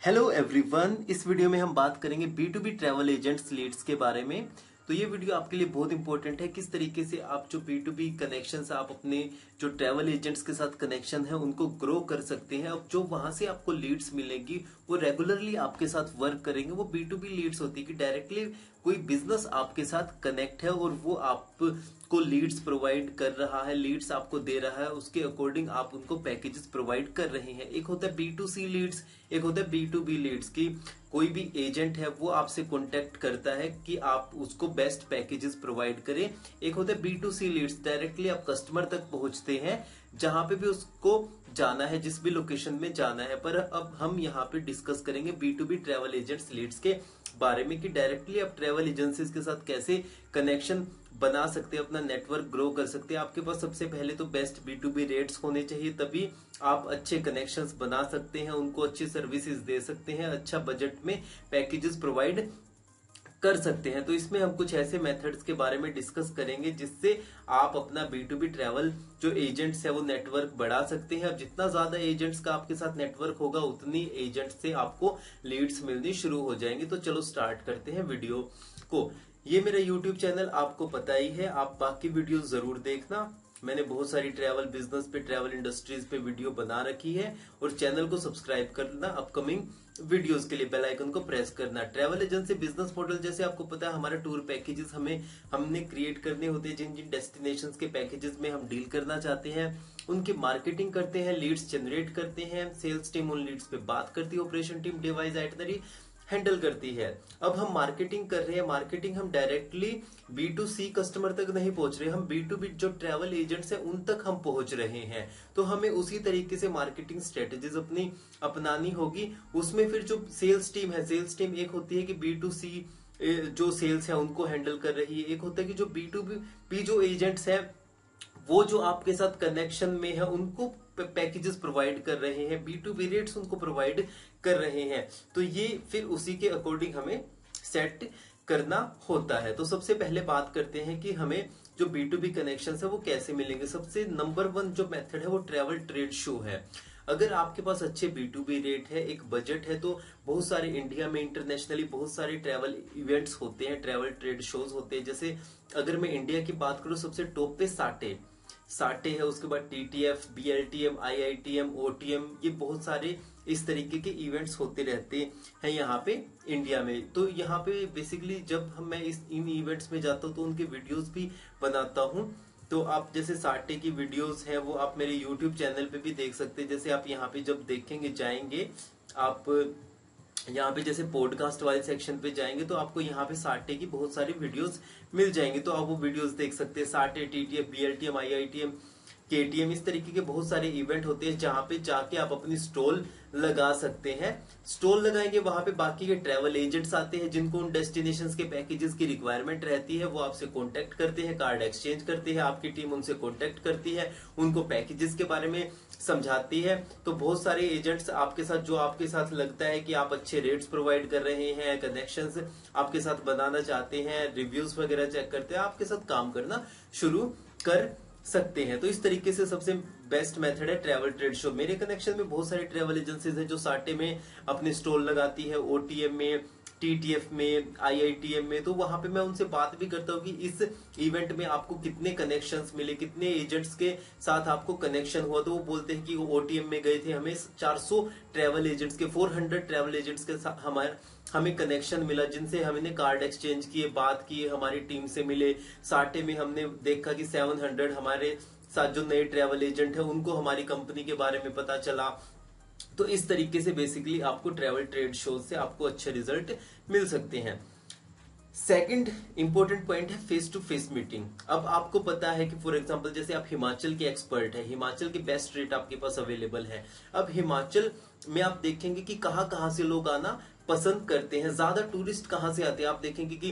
Hello everyone. इस video में हम बात करेंगे B2B ट्रैवल एजेंट्स लीड्स के बारे में। तो ये वीडियो आपके लिए बहुत इंपॉर्टेंट है, किस तरीके से आप जो B2B कनेक्शन आप अपने जो ट्रैवल एजेंट्स के साथ कनेक्शन है उनको ग्रो कर सकते हैं। अब जो वहां से आपको लीड्स मिलेंगी वो रेगुलरली आपके साथ वर्क करेंगे। वो B2B लीड्स होती है कि डायरेक्टली कोई बिजनेस आपके साथ कनेक्ट है और वो आपको लीड्स प्रोवाइड कर रहा है, लीड्स आपको दे रहा है, उसके अकॉर्डिंग आप उनको पैकेजेस प्रोवाइड कर रहे हैं। एक होता है B2C लीड्स, एक होता है B2B लीड्स की कोई भी एजेंट है वो आपसे कांटेक्ट करता है कि आप उसको बेस्ट पैकेजेस प्रोवाइड करें। एक होता है B2C लीड्स, डायरेक्टली आप कस्टमर तक पहुंचते हैं जहां पे भी उसको जाना है, जिस भी लोकेशन में जाना है। पर अब हम यहाँ पे डिस्कस करेंगे B2B ट्रैवल एजेंट्स लीड्स के बारे में कि डायरेक्टली आप ट्रैवल एजेंसीज के साथ कैसे कनेक्शन बना सकते हैं, अपना नेटवर्क ग्रो कर सकते हैं। आपके पास सबसे पहले तो बेस्ट B2B रेट्स होने चाहिए, तभी आप अच्छे कनेक्शंस बना सकते हैं, उनको अच्छी सर्विसेज दे सकते हैं, अच्छा बजट में पैकेजेस प्रोवाइड कर सकते हैं। तो इसमें हम कुछ ऐसे मेथड्स के बारे में डिस्कस करेंगे जिससे आप अपना B2B ट्रैवल जो एजेंट्स है वो नेटवर्क बढ़ा सकते हैं। अब जितना ज्यादा एजेंट्स का आपके साथ नेटवर्क होगा उतनी एजेंट्स से आपको लीड्स मिलनी शुरू हो जाएंगी। तो चलो स्टार्ट करते हैं वीडियो को। ये मेरा YouTube चैनल आपको पता ही है, आप बाकी वीडियो जरूर देखना। मैंने बहुत सारी ट्रैवल बिजनेस पे, ट्रैवल इंडस्ट्रीज पे वीडियो बना रखी है और चैनल को सब्सक्राइब करना, अपकमिंग वीडियोस के लिए बेल आइकन को प्रेस करना। ट्रैवल एजेंसी बिजनेस मॉडल जैसे आपको पता है, हमारे टूर पैकेजेस हमने क्रिएट करने होते हैं। जिन जिन डेस्टिनेशंस के पैकेजेस में हम डील करना चाहते हैं उनकी मार्केटिंग करते हैं, लीड्स जनरेट करते हैं, सेल्स टीम उन लीड्स पे बात करती है, operation team device itinerary handle करती है। अब हम मार्केटिंग कर रहे हैं, मार्केटिंग हम डायरेक्टली B2C कस्टमर तक नहीं पहुंच रहे, हम B2B जो ट्रैवल एजेंट्स हैं उन तक हम पहुंच रहे हैं। तो हमें उसी तरीके से मार्केटिंग स्ट्रेटेजीज अपनी अपनानी होगी। उसमें फिर जो सेल्स टीम है, सेल्स टीम एक होती है कि B2C जो सेल्स है उनको हैंडल कर रही है, एक होता है कि जो B2B जो एजेंट्स है वो जो आपके साथ कनेक्शन में है उनको पैकेजेस प्रोवाइड कर रहे हैं, B2B रेट्स उनको प्रोवाइड कर रहे हैं। तो ये फिर उसी के अकॉर्डिंग हमें सेट करना होता है। तो सबसे पहले बात करते हैं कि हमें जो B2B कनेक्शंस है वो कैसे मिलेंगे। सबसे नंबर 1 जो मेथड है वो ट्रैवल ट्रेड शो है। अगर आपके पास अच्छे B2B रेट है, एक बजट है, तो बहुत सारे इंडिया में इंटरनेशनली बहुत सारे ट्रैवल इवेंट्स होते हैं, ट्रैवल ट्रेड शोज होते हैं। जैसे अगर मैं इंडिया की बात करूं, सबसे टॉप पे साटे है, उसके बाद TTF, BLTM, IITM, OTM, ये बहुत सारे इस तरीके के इवेंट्स होते रहते हैं यहाँ पे इंडिया में। तो यहाँ पे बेसिकली जब मैं इन इवेंट्स में जाता हूँ तो उनके वीडियोस भी बनाता हूँ। तो आप जैसे साटे की वीडियोस हैं वो आप मेरे YouTube चैनल पे भी देख सकते हैं। जैसे आप यहाँ पे जब देखेंगे जाएंगे, आप यहाँ पे जैसे पॉडकास्ट वाले सेक्शन पे जाएंगे तो आपको यहाँ पे साटे की बहुत सारी वीडियोस मिल जाएंगे, तो आप वो वीडियोस देख सकते हैं। साटे, TTF, BLTM, IITM, KTM, इस तरीके के बहुत सारे इवेंट होते हैं जहां पे जाके आप अपनी स्टॉल लगा सकते हैं। स्टॉल लगाएंगे, वहां पे बाकी के ट्रैवल एजेंट्स आते हैं जिनको उन डेस्टिनेशंस के पैकेजेस की रिक्वायरमेंट रहती है, वो आपसे कांटेक्ट करते हैं, कार्ड एक्सचेंज करते हैं, आपकी टीम उनसे कांटेक्ट करती है, उनको पैकेजेस के बारे में समझाती है। तो बहुत सारे एजेंट्स आपके साथ, जो आपके साथ लगता है कि आप अच्छे रेट्स प्रोवाइड कर रहे हैं, कनेक्शंस आपके साथ बनाना चाहते हैं, रिव्यूज वगैरह चेक करते हैं, आपके साथ काम करना शुरू कर सकते हैं। तो इस तरीके से सबसे बेस्ट मेथड है ट्रैवल ट्रेड शो। मेरे कनेक्शन में बहुत सारी ट्रैवल एजेंसीज हैं जो साटे में अपने स्टॉल लगाती है, OTM में, TTF में, IITM में। तो वहां पे मैं उनसे बात भी करता हूँ कि इस इवेंट में आपको कितने कनेक्शंस मिले, कितने एजेंट्स के साथ आपको कनेक्शन हुआ। तो वो बोलते हैं कि वो OTM में गए थे, हमें 400 ट्रैवल एजेंट्स के, 400 ट्रैवल एजेंट्स के साथ हमें कनेक्शन मिला, जिनसे हमने कार्ड एक्सचेंज किए, बात किए, हमारी टीम से मिले। साटे में हमने देखा कि 700 हमारे साथ जो नए ट्रैवल एजेंट है उनको हमारी कंपनी के बारे में पता चला। तो इस तरीके से बेसिकली आपको ट्रैवल ट्रेड शो से आपको अच्छे रिजल्ट मिल सकते हैं। सेकंड इंपॉर्टेंट पॉइंट है फेस टू फेस मीटिंग। अब आपको पता है कि फॉर एग्जांपल जैसे आप हिमाचल के एक्सपर्ट है, हिमाचल के बेस्ट रेट आपके पास अवेलेबल है। अब हिमाचल में आप देखेंगे कि कहां से लोग आना पसंद करते हैं, ज्यादा टूरिस्ट कहां से आते हैं। आप देखेंगे कि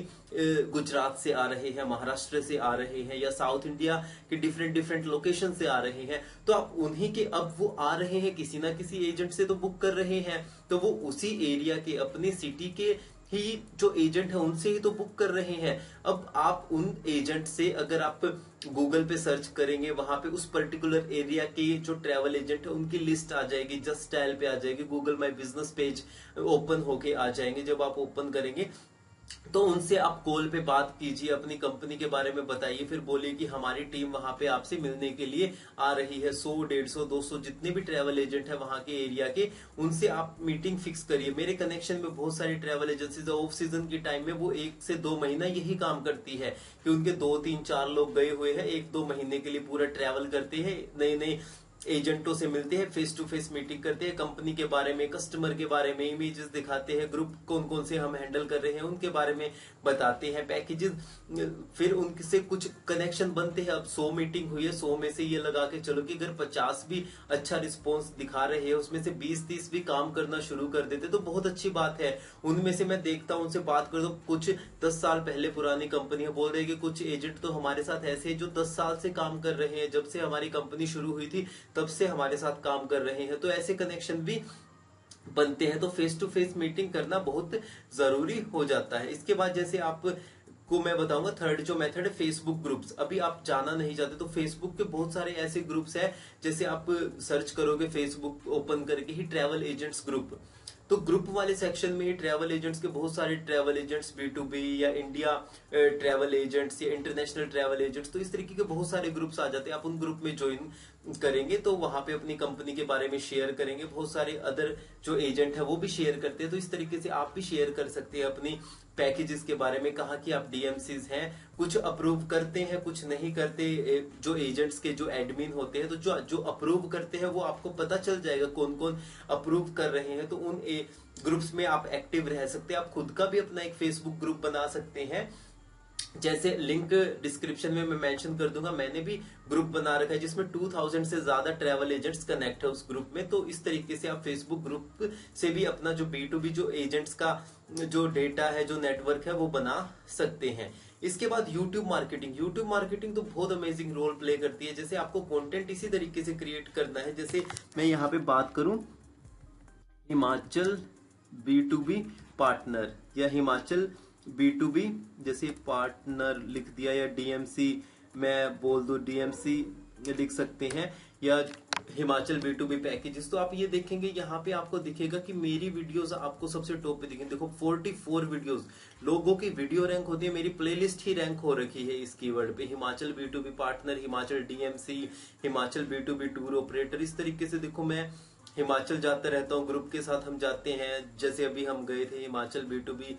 गुजरात से आ रहे हैं, महाराष्ट्र से आ रहे हैं, या साउथ इंडिया के डिफरेंट लोकेशन से आ रहे हैं। तो आप उन्हीं के, अब वो आ रहे हैं किसी ना किसी एजेंट से तो बुक कर रहे हैं, तो वो उसी एरिया के, अपनी सिटी के ही जो एजेंट है उनसे ही तो बुक कर रहे हैं। अब आप उन एजेंट से अगर आप गूगल पे सर्च करेंगे, वहां पे उस पर्टिकुलर एरिया के जो ट्रैवल एजेंट है उनकी लिस्ट आ जाएगी, जस्ट डायल पे आ जाएगी, Google my business page open होके आ जाएंगे। जब आप ओपन करेंगे तो उनसे आप कॉल पे बात कीजिए, अपनी कंपनी के बारे में बताइए, फिर बोलिए कि हमारी टीम वहां पे आपसे मिलने के लिए आ रही है। 100, 150, 200 जितने भी ट्रैवल एजेंट है वहां के एरिया के, उनसे आप मीटिंग फिक्स करिए। मेरे कनेक्शन में बहुत सारी ट्रैवल एजेंसीज ऑफ सीजन के टाइम में वो 1 से 2 महीना यही काम करती है कि उनके 2, 3, 4 लोग गए हुए हैं, 1-2 महीने के लिए पूरा ट्रैवल करते हैं, नए नए एजेंटों से मिलते हैं, फेस टू फेस मीटिंग करते हैं, कंपनी के बारे में, कस्टमर के बारे में इमेजेस दिखाते हैं, ग्रुप कौन कौन से हम हैंडल कर रहे हैं उनके बारे में बताते हैं, पैकेजेस, फिर उनसे कुछ कनेक्शन बनते हैं। अब 100 मीटिंग हुई है, 100 में से ये लगा के चलो कि अगर 50 भी अच्छा रिस्पॉन्स दिखा रहे हैं, उसमें से 20-30 भी काम करना शुरू कर देते तो बहुत अच्छी बात है। उनमें से मैं देखता हूं, उनसे बात कर दो, कुछ 10 साल पहले पुरानी कंपनी बोल रही है कि कुछ एजेंट तो हमारे साथ ऐसे हैं जो 10 साल से काम कर रहे हैं, जब से हमारी कंपनी शुरू हुई थी तब से हमारे साथ काम कर रहे हैं। तो ऐसे कनेक्शन भी बनते हैं। तो फेस टू फेस मीटिंग करना बहुत जरूरी हो जाता है। इसके बाद जैसे आप को मैं बताऊंगा थर्ड जो मेथड है, फेसबुक ग्रुप्स। अभी आप जाना नहीं चाहते तो फेसबुक के बहुत सारे ऐसे ग्रुप्स हैं, जैसे आप सर्च करोगे फेसबुक ओपन करके ही ट्रैवल एजेंट्स ग्रुप, तो ग्रुप वाले सेक्शन में ट्रैवल एजेंट्स के बहुत सारे ट्रैवल एजेंट्स, B2B या इंडिया ट्रैवल एजेंट्स या इंटरनेशनल ट्रैवल एजेंट्स, तो इस तरीके के बहुत सारे ग्रुप्स आ जाते हैं। आप उन ग्रुप में ज्वाइन करेंगे तो वहां पे अपनी कंपनी के बारे में शेयर करेंगे, बहुत सारे अदर जो एजेंट है वो भी शेयर करते हैं। तो इस तरीके से आप भी शेयर कर सकते हैं अपनी पैकेजेस के बारे में, कहा कि आप DMCs हैं, कुछ अप्रूव करते हैं कुछ नहीं करते। जो एजेंट्स के जो एडमिन होते हैं, तो जो अप्रूव करते हैं वो आपको पता चल जाएगा कौन कौन अप्रूव कर रहे हैं, तो उन ग्रुप्स में आप एक्टिव रह सकते हैं। आप खुद का भी अपना एक फेसबुक ग्रुप बना सकते हैं, जैसे लिंक डिस्क्रिप्शन में मैं मेंशन कर दूंगा। मैंने भी ग्रुप बना रखा है जिसमें 2000 से ज्यादा ट्रैवल एजेंट्स कनेक्ट है उस ग्रुप में। तो इस तरीके से आप फेसबुक ग्रुप से भी अपना जो B2B जो एजेंट्स का जो डेटा है, जो नेटवर्क है, वो बना सकते हैं। इसके बाद यूट्यूब मार्केटिंग। यूट्यूब मार्केटिंग तो बहुत अमेजिंग रोल प्ले करती है। जैसे आपको कंटेंट इसी तरीके से क्रिएट करना है, जैसे मैं यहाँ पे बात करूं हिमाचल B2B पार्टनर या हिमाचल B2B जैसे पार्टनर लिख दिया, या DMC मैं बोल दूं, DMC लिख सकते हैं, या हिमाचल B2B पैकेजेस। तो आप ये देखेंगे यहाँ पे आपको दिखेगा कि मेरी वीडियोस आपको सबसे टॉप पे दिखेंगे। देखो 44 वीडियोस, लोगों की वीडियो रैंक होती है, मेरी प्लेलिस्ट ही रैंक हो रखी है इस कीवर्ड पे, Himachal B2B partner, Himachal DMC, Himachal B2B tour operator. इस तरीके से देखो मैं हिमाचल जाता रहता हूँ, ग्रुप के साथ हम जाते हैं, जैसे अभी हम गए थे हिमाचल B2B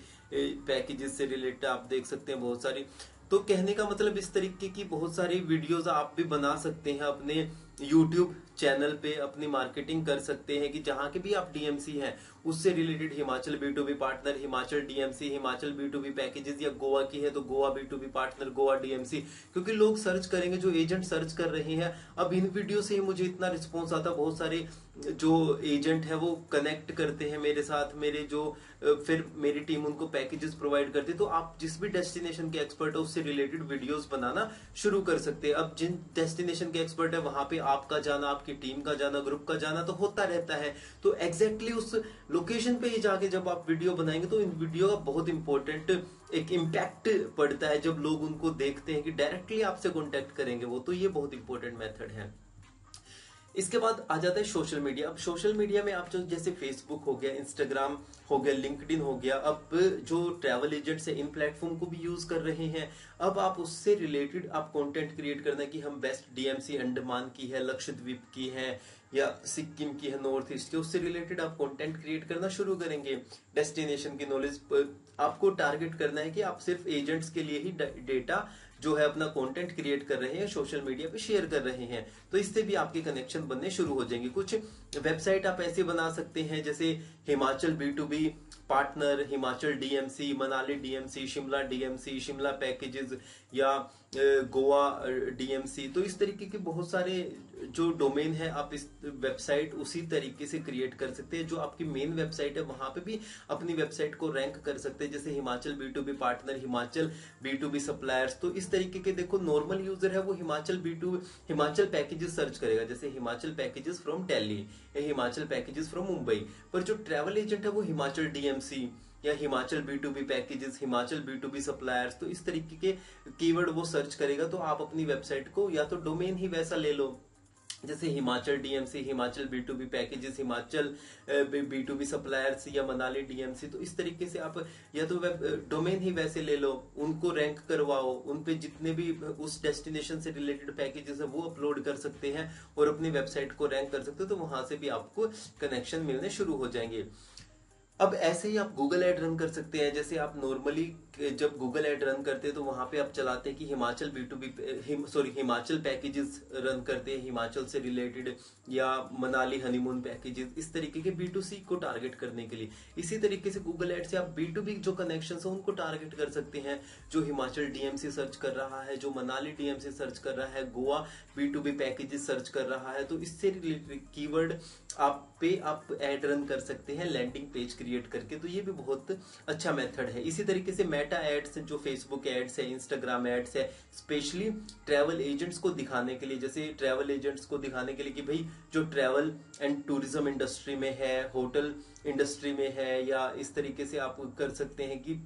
पैकेजेस से रिलेटेड, आप देख सकते हैं बहुत सारी। तो कहने का मतलब इस तरीके की बहुत सारी वीडियोस आप भी बना सकते हैं अपने YouTube चैनल पे, अपनी मार्केटिंग कर सकते हैं कि जहां के भी आप DMC हैं उससे related Himachal B2B partner, Himachal DMC, Himachal B2B packages, या गोवा की है तो Goa B2B partner, Goa DMC। क्योंकि लोग सर्च करेंगे, जो एजेंट सर्च कर रहे हैं। अब इन वीडियो से ही मुझे इतना रिस्पॉन्स आता, बहुत सारे जो एजेंट है वो कनेक्ट करते हैं मेरे साथ, मेरे जो फिर मेरी टीम उनको पैकेजेस प्रोवाइड करती है। तो आप जिस भी डेस्टिनेशन के एक्सपर्ट है उससे रिलेटेड वीडियोस बनाना शुरू कर सकते हैं। अब जिन डेस्टिनेशन के एक्सपर्ट है वहां पे आपका जाना, आपकी टीम का जाना, ग्रुप का जाना तो होता रहता है। तो एग्जैक्टली उस लोकेशन पे ही जाके जब आप वीडियो बनाएंगे तो इन वीडियो का बहुत इंपॉर्टेंट एक इम्पैक्ट पड़ता है। जब लोग उनको देखते हैं कि डायरेक्टली आपसे कॉन्टेक्ट करेंगे वो, तो ये बहुत इंपॉर्टेंट मेथड है। इसके बाद आ जाता है सोशल मीडिया। अब सोशल मीडिया में आप जो जैसे फेसबुक हो गया, इंस्टाग्राम हो गया, लिंक्डइन हो गया, अब जो ट्रैवल एजेंट्स है इन प्लेटफॉर्म को भी यूज कर रहे हैं। अब आप उससे रिलेटेड आप कंटेंट क्रिएट करना है कि हम बेस्ट DMC अंडमान की है, लक्षद्वीप की है, या सिक्किम की है, नॉर्थ ईस्ट की, उससे रिलेटेड आप कंटेंट क्रिएट करना शुरू करेंगे। डेस्टिनेशन की नॉलेज आपको टारगेट करना है कि आप सिर्फ एजेंट्स के लिए ही डेटा जो है अपना कंटेंट क्रिएट कर रहे हैं, सोशल मीडिया पे शेयर कर रहे हैं। तो इससे भी आपके कनेक्शन बनने शुरू हो जाएंगे। कुछ वेबसाइट आप ऐसे बना सकते हैं जैसे Himachal B2B partner, Himachal DMC, Manali DMC, Shimla DMC, Shimla packages, या गोवा DMC। तो इस तरीके के बहुत सारे जो डोमेन है आप इस वेबसाइट उसी तरीके से क्रिएट कर सकते हैं। जो आपकी मेन वेबसाइट है वहां पे भी अपनी वेबसाइट को रैंक कर सकते हैं, जैसे Himachal B2B partner, Himachal B2B suppliers. तो इस तरीके के देखो नॉर्मल यूजर है वो हिमाचल पैकेजेस सर्च करेगा, जैसे हिमाचल पैकेजेस फ्रॉम दिल्ली या हिमाचल पैकेजेस फ्रॉम मुंबई। पर जो ट्रैवल एजेंट है वो हिमाचल DMC या Himachal B2B packages, Himachal B2B suppliers, तो इस तरीके के कीवर्ड वो सर्च करेगा। तो आप अपनी वेबसाइट को या तो डोमेन ही वैसा ले लो, जैसे Himachal DMC, Himachal B2B packages, Himachal B2B suppliers या मनाली DMC। तो इस तरीके से आप या तो वेब डोमेन ही वैसे ले लो, उनको रैंक करवाओ, उन पे जितने भी उस डेस्टिनेशन से रिलेटेड पैकेजेस है वो अपलोड कर सकते हैं और अपनी वेबसाइट को रैंक कर सकते हो। तो वहां से भी आपको कनेक्शन मिलने शुरू हो जाएंगे। अब ऐसे ही आप गूगल ऐड रन कर सकते हैं। जैसे आप नॉर्मली जब गूगल ऐड रन करते हैं तो वहां पे आप चलाते हैं कि हिमाचल हिमाचल पैकेजेस रन करते हैं, हिमाचल से रिलेटेड, या मनाली हनीमून पैकेजेस, इस तरीके के B2C को टारगेट करने के लिए। इसी तरीके से गूगल ऐड से आप B2B जो कनेक्शन है उनको टारगेट कर सकते हैं, जो हिमाचल DMC सर्च कर रहा है, जो मनाली DMC सर्च कर रहा है, गोवा B2B पैकेजेस सर्च कर रहा है। तो इससे रिलेटेड कीवर्ड आप ऐड रन कर सकते हैं लैंडिंग पेज क्रिएट करके। तो ये भी बहुत अच्छा मेथड है। इसी तरीके से मेटा एड्स जो फेसबुक एड्स है, इंस्टाग्राम एड्स है, स्पेशली ट्रैवल एजेंट्स को दिखाने के लिए, जैसे ट्रैवल एजेंट्स को दिखाने के लिए कि भाई जो ट्रैवल एंड टूरिज्म इंडस्ट्री में है, होटल इंडस्ट्री में है, या इस तरीके से आप कर सकते हैं कि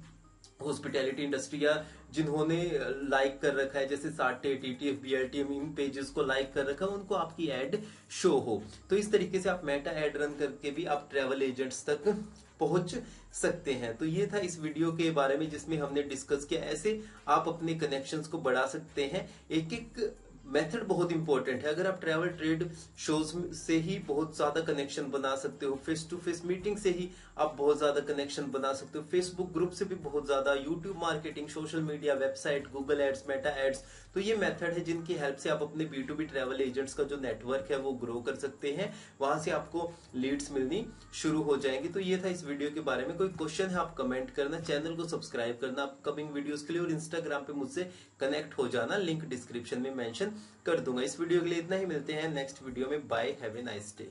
हॉस्पिटैलिटी इंडस्ट्री, या जिन्होंने लाइक कर रखा है जैसे साटे, TTF, BLTM, इन पेजेस को लाइक कर रखा है, उनको आपकी एड शो हो। तो इस तरीके से आप मेटा एड रन करके भी आप ट्रैवल एजेंट्स तक पहुंच सकते हैं। तो ये था इस वीडियो के बारे में जिसमें हमने डिस्कस किया ऐसे आप अपने कनेक्शंस को बढ़ा सकते हैं। एक एक मेथड बहुत इंपॉर्टेंट है। अगर आप ट्रैवल ट्रेड शोज से ही बहुत ज्यादा कनेक्शन बना सकते हो, फेस टू फेस मीटिंग से ही आप बहुत ज्यादा कनेक्शन बना सकते हो, फेसबुक ग्रुप से भी बहुत ज्यादा, YouTube marketing, social media, website, Google ads, Meta ads. तो ये मेथड है जिनकी हेल्प से आप अपने B2B ट्रैवल एजेंट्स का जो नेटवर्क है वो ग्रो कर सकते हैं, वहां से आपको लीड्स मिलनी शुरू हो जाएंगी। तो ये था इस वीडियो के बारे में। कोई क्वेश्चन है आप कमेंट करना, चैनल को सब्सक्राइब करना अपकमिंग वीडियोस के लिए, और इंस्टाग्राम पे मुझसे कनेक्ट हो जाना, लिंक डिस्क्रिप्शन में मेंशन कर दूंगा। इस वीडियो के लिए इतना ही, मिलते हैं नेक्स्ट वीडियो में। Bye, have a nice day.